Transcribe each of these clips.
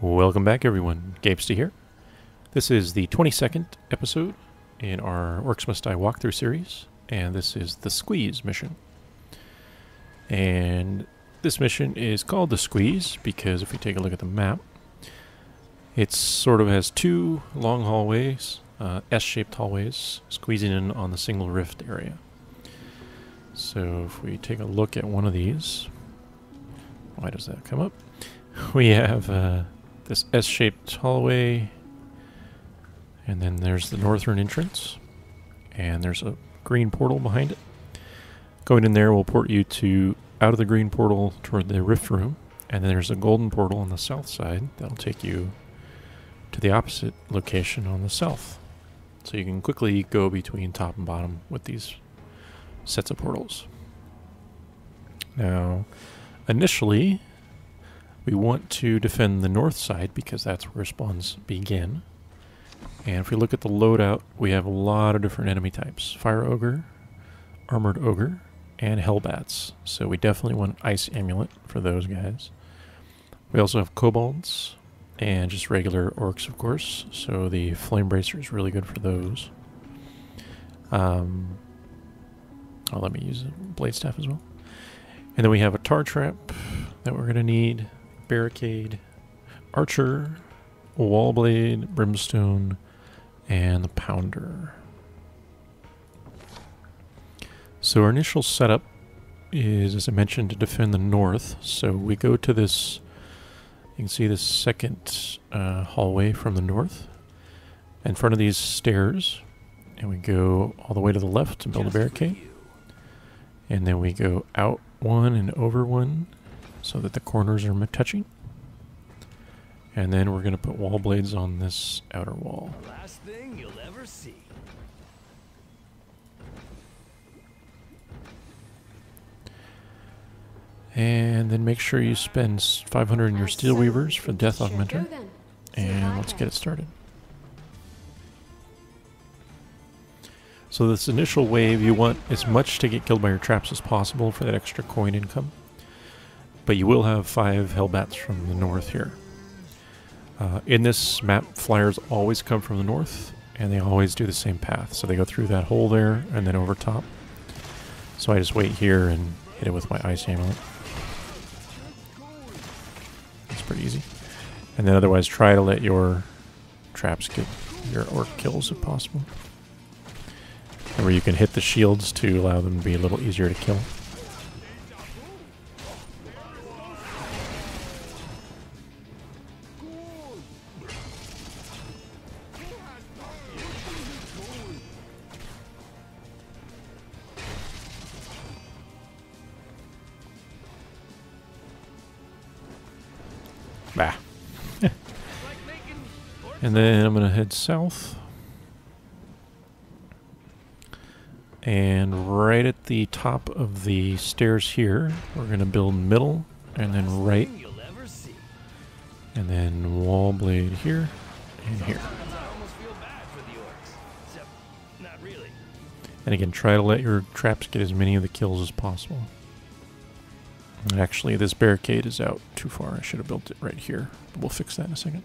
Welcome back, everyone. Gabestah here. This is the 22nd episode in our Orcs Must Die walkthrough series, and this is the Squeeze mission. And this mission is called the Squeeze because if we take a look at the map, it sort of has two long hallways, S-shaped hallways, squeezing in on the single rift area. So if we take a look at one of these, why does that come up? We have this S-shaped hallway, and then there's the northern entrance, and there's a green portal behind it. Going in there will port you to out of the green portal toward the rift room, and then there's a golden portal on the south side that'll take you to the opposite location on the south. So you can quickly go between top and bottom with these sets of portals. Now, initially, we want to defend the north side because that's where spawns begin. And if we look at the loadout, we have a lot of different enemy types. Fire Ogre, Armored Ogre, and Hellbats. So we definitely want Ice Amulet for those guys. We also have Kobolds and just regular Orcs, of course. So the Flame Bracer is really good for those. Let me use a Blade Staff as well. And then we have a Tar Trap that we're going to need. Barricade, Archer, Wall Blade, Brimstone, and the Pounder. So our initial setup is, as I mentioned, to defend the north. So we go to this, you can see this second hallway from the north in front of these stairs, and we go all the way to the left to build a barricade. And then we go out one and over one so that the corners are touching. And then we're going to put wall blades on this outer wall. Last thing you'll ever see. And then make sure you spend 500 in your Steel Weavers for Death Augmenter. And let's get it started. So this initial wave, you want as much to get killed by your traps as possible for that extra coin income. But you will have 5 Hellbats from the north here. In this map, flyers always come from the north, and they always do the same path. So they go through that hole there, and then over top. So I just wait here and hit it with my Ice Amulet. It's pretty easy. And then otherwise try to let your traps get your orc kills if possible. Remember, you can hit the shields to allow them to be a little easier to kill. Bah. And then I'm going to head south. And right at the top of the stairs here, we're going to build middle and then right. And then wall blade here and here. And again, try to let your traps get as many of the kills as possible. And actually, this barricade is out too far. I should have built it right here. But we'll fix that in a second.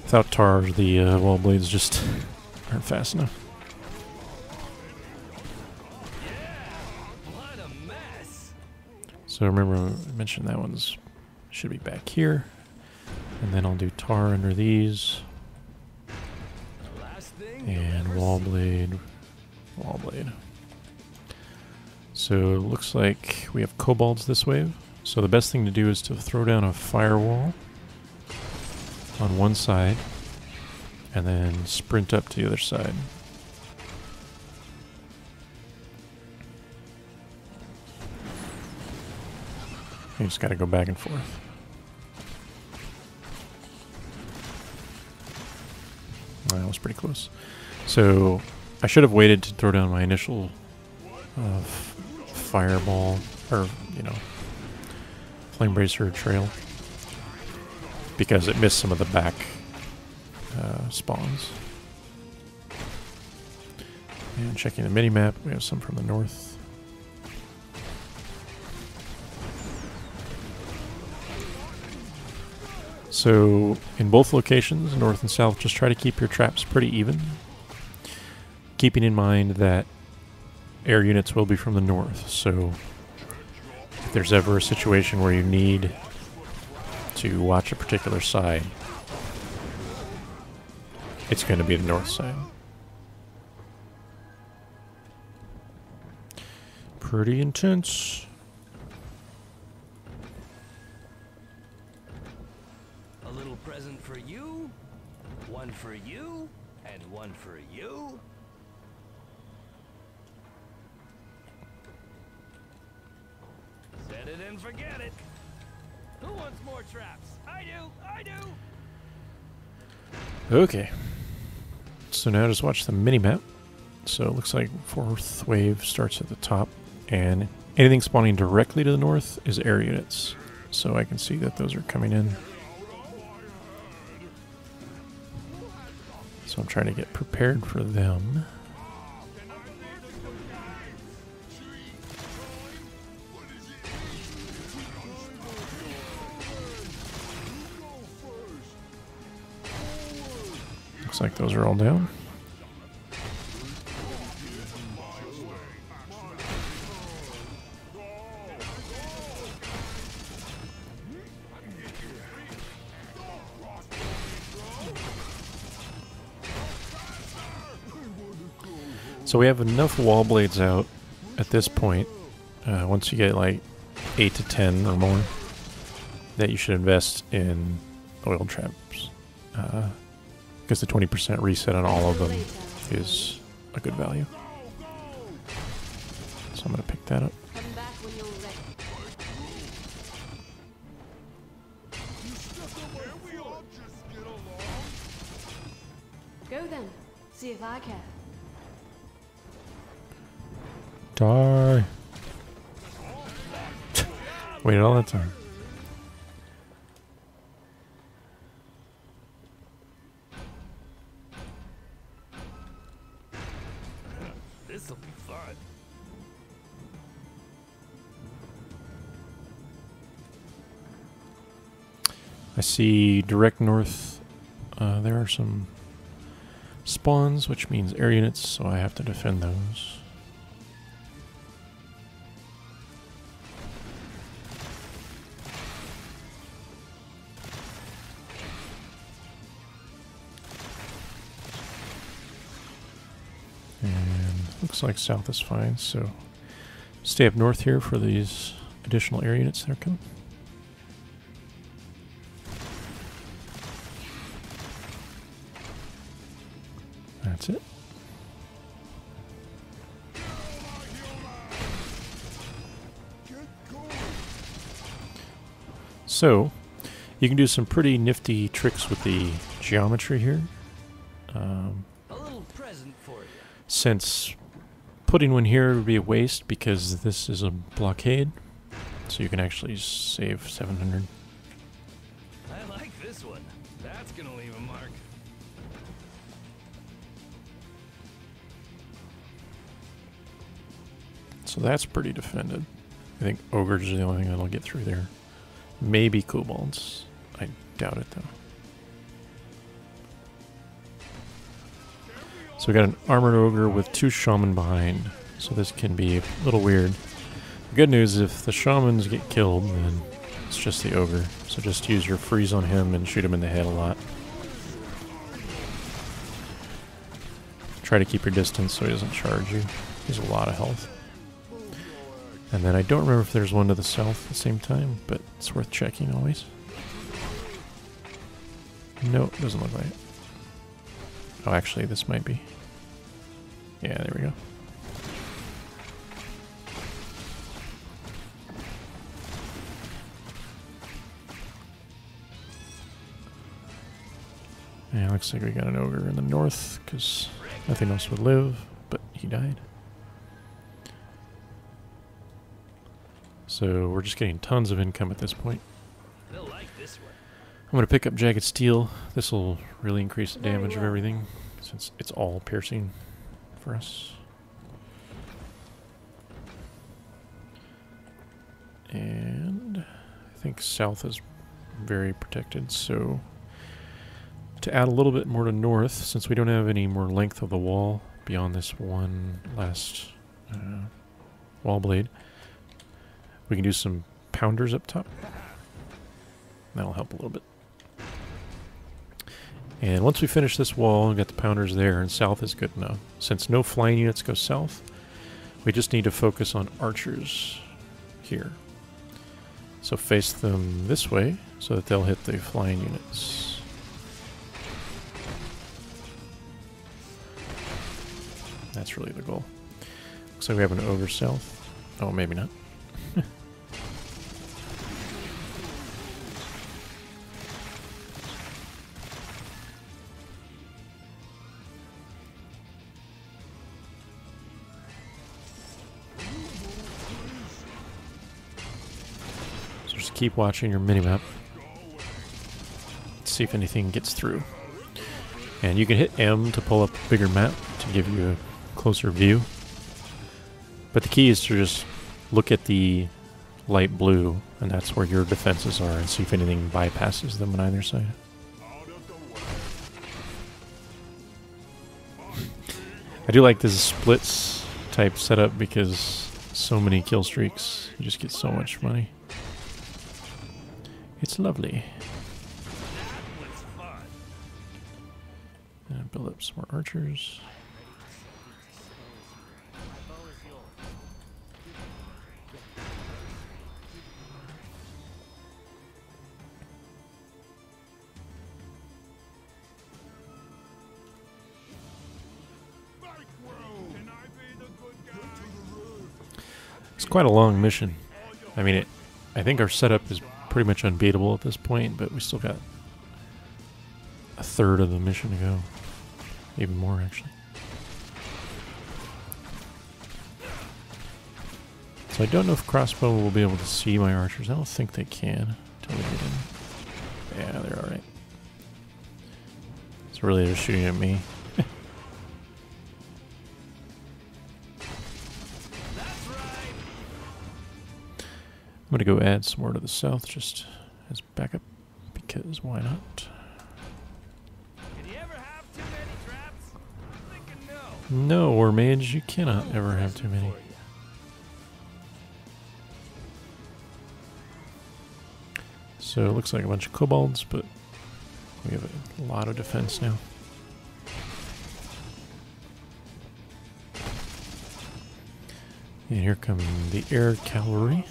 Without tar, the wall blades just aren't fast enough. So remember, I mentioned that one's should be back here, and then I'll do tar under these, and wall blade, wall blade. So it looks like we have kobolds this wave. So the best thing to do is to throw down a firewall on one side, and then sprint up to the other side. You just gotta go back and forth. That was pretty close. So I should have waited to throw down my initial fireball, or, you know, flame bracer trail, because it missed some of the back spawns. And checking the mini-map, we have some from the north. So, in both locations, north and south, just try to keep your traps pretty even, keeping in mind that air units will be from the north, so if there's ever a situation where you need to watch a particular side, it's going to be the north side. Pretty intense. A little present for you, one for you, and one for you. Set it and forget it. Who wants more traps? I do, I do. Okay. So now just watch the mini-map. So it looks like fourth wave starts at the top, and anything spawning directly to the north is air units. So I can see that those are coming in. So I'm trying to get prepared for them. Looks like those are all down. So we have enough wall blades out at this point, once you get like 8 to 10 or more, that you should invest in oil traps. Because the 20% reset on all of them is a good value. So I'm going to pick that up. Go then, see if I can. Die. Waited all that time. This'll be fun. I see direct north. There are some spawns, which means air units, so I have to defend those. And looks like south is fine, so stay up north here for these additional air units that are coming. That's it. So, you can do some pretty nifty tricks with the geometry here. A little present for you. Since putting one here would be a waste because this is a blockade, so you can actually save 700. I like this one. That's gonna leave a mark. So that's pretty defended. I think ogres are the only thing that'll get through there. Maybe kobolds. I doubt it though. So we got an armored ogre with 2 shaman behind. So this can be a little weird. The good news is if the shamans get killed, then it's just the ogre. So just use your freeze on him and shoot him in the head a lot. Try to keep your distance so he doesn't charge you. He has a lot of health. And then I don't remember if there's one to the south at the same time, but it's worth checking always. No, doesn't look like it. Oh, actually, this might be. Yeah, there we go. Yeah, looks like we got an ogre in the north, because Nothing else would live, but he died. So we're just getting tons of income at this point. They'll like this one. I'm going to pick up Jagged Steel. This will really increase the Very damage of well. everything, since it's all piercing for us. And I think south is very protected, so to add a little bit more to north, since we don't have any more length of the wall beyond this one last wall blade, we can do some pounders up top. That'll help a little bit. And once we finish this wall and get the pounders there, and south is good enough. Since no flying units go south, we just need to focus on archers here. So face them this way so that they'll hit the flying units. That's really the goal. Looks like we have an ogre south. Oh, maybe not. Keep watching your minimap. See if anything gets through. And you can hit M to pull up a bigger map to give you a closer view. But the key is to just look at the light blue, and that's where your defenses are, and see if anything bypasses them on either side. I do like this splits type setup because so many kill streaks, you just get so much money. It's lovely. And build up some more archers. It's quite a long mission. I mean, I think our setup is pretty much unbeatable at this point, but we still got a third of the mission to go. Even more, actually. So I don't know if crossbow will be able to see my archers. I don't think they can until we get in. Yeah, they're alright. So really they're shooting at me. I'm going to go add some more to the south just as backup, because why not? Can you ever have too many traps? I'm thinking no. No, War Mage, you cannot ever have too many. So it looks like a bunch of kobolds, but we have a lot of defense now. And here come the air cavalry.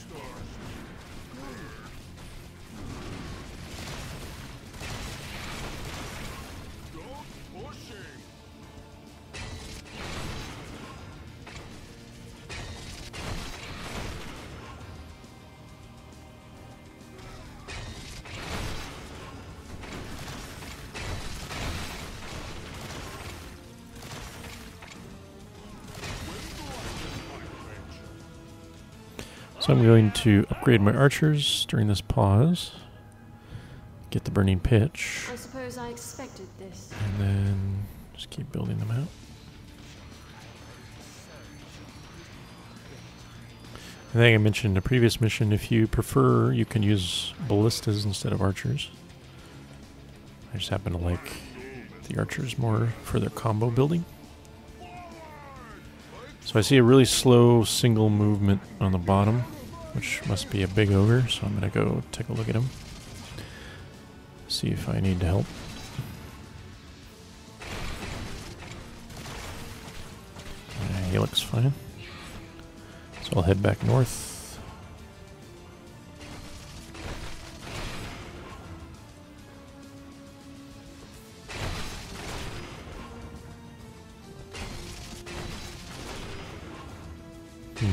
So I'm going to upgrade my archers during this pause. Get the burning pitch. I suppose I expected this. And then just keep building them out. I think I mentioned in a previous mission, if you prefer, you can use ballistas instead of archers. I just happen to like the archers more for their combo building. So I see a really slow single movement on the bottom, which must be a big ogre, so I'm going to go take a look at him. See if I need to help. He looks fine. So I'll head back north.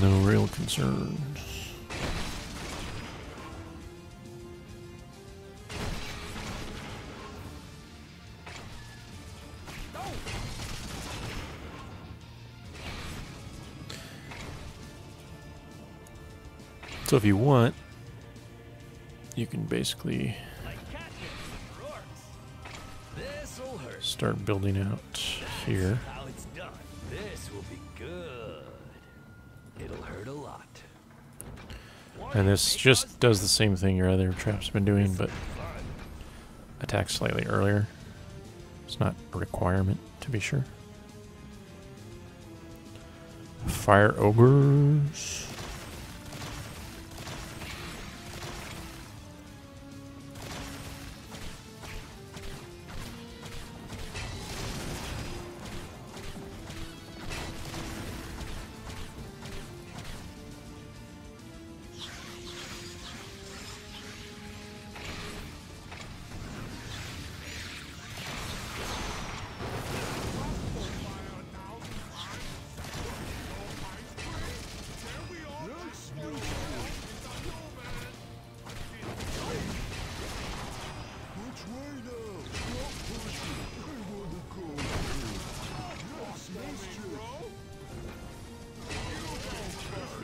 No real concerns. So if you want, you can basically start building out here. How it's done. This will be good. It'll hurt a lot. And this just does the same thing your other trap's been doing, but attacks slightly earlier. It's not a requirement, to be sure. Fire ogres.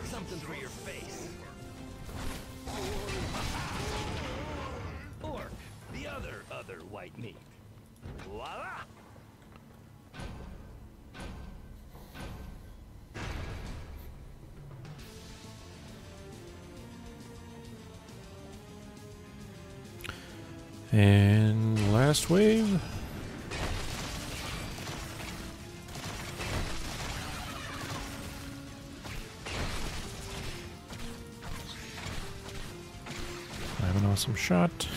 Something for your face. Orc, the other white meat. Voila! And last wave. I have an awesome shot.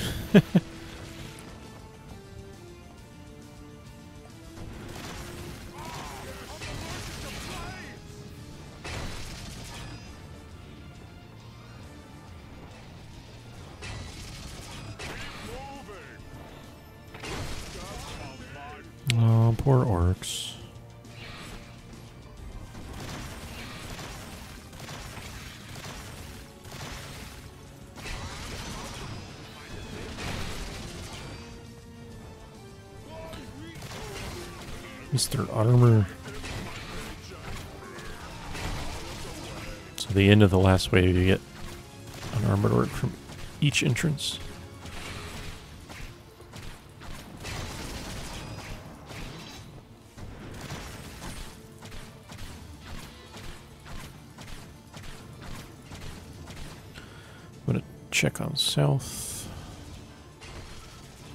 Oh, poor orcs. Mr. Armor. So the end of the last wave, you get an armored orc from each entrance. I'm gonna check on south.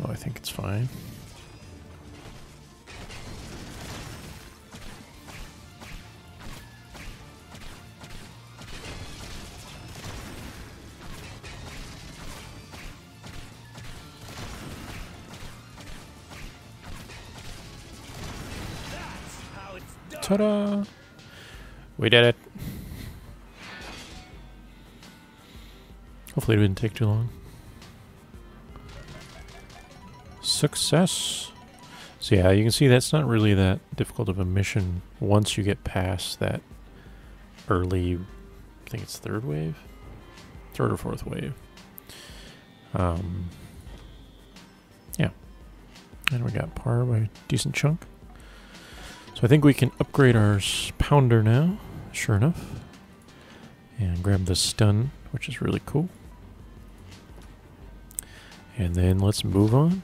Oh, I think it's fine. Ta-da! We did it. Hopefully it didn't take too long. Success! So yeah, you can see that's not really that difficult of a mission once you get past that early, I think it's third wave? Third or fourth wave. Yeah. And we got par by a decent chunk. So I think we can upgrade our pounder now, sure enough. And grab the stun, which is really cool. And then let's move on.